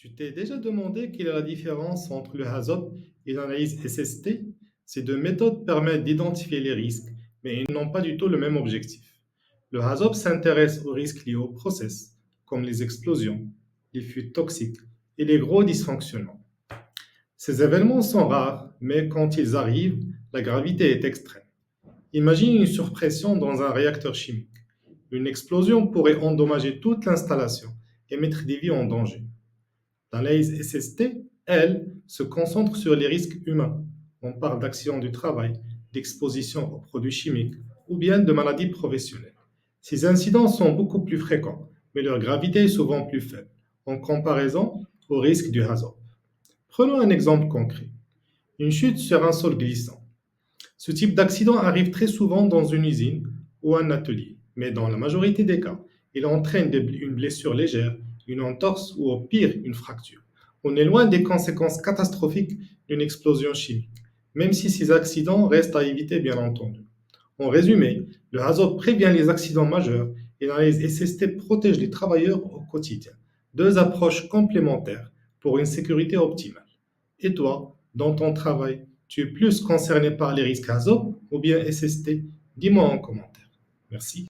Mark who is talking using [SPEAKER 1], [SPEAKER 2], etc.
[SPEAKER 1] Tu t'es déjà demandé quelle est la différence entre le HAZOP et l'analyse SST? Ces deux méthodes permettent d'identifier les risques, mais ils n'ont pas du tout le même objectif. Le HAZOP s'intéresse aux risques liés au process, comme les explosions, les fuites toxiques et les gros dysfonctionnements. Ces événements sont rares, mais quand ils arrivent, la gravité est extrême. Imagine une surpression dans un réacteur chimique. Une explosion pourrait endommager toute l'installation et mettre des vies en danger. L'analyse SST, elle, se concentre sur les risques humains. On parle d'accidents du travail, d'exposition aux produits chimiques ou bien de maladies professionnelles. Ces incidents sont beaucoup plus fréquents, mais leur gravité est souvent plus faible en comparaison au risque du HAZOP. Prenons un exemple concret. Une chute sur un sol glissant. Ce type d'accident arrive très souvent dans une usine ou un atelier, mais dans la majorité des cas, il entraîne une blessure légère, une entorse ou au pire une fracture. On est loin des conséquences catastrophiques d'une explosion chimique, même si ces accidents restent à éviter bien entendu. En résumé, le HAZOP prévient les accidents majeurs et l'analyse SST protège les travailleurs au quotidien. Deux approches complémentaires pour une sécurité optimale. Et toi, dans ton travail, tu es plus concerné par les risques ASOP ou bien SST? Dis-moi en commentaire. Merci.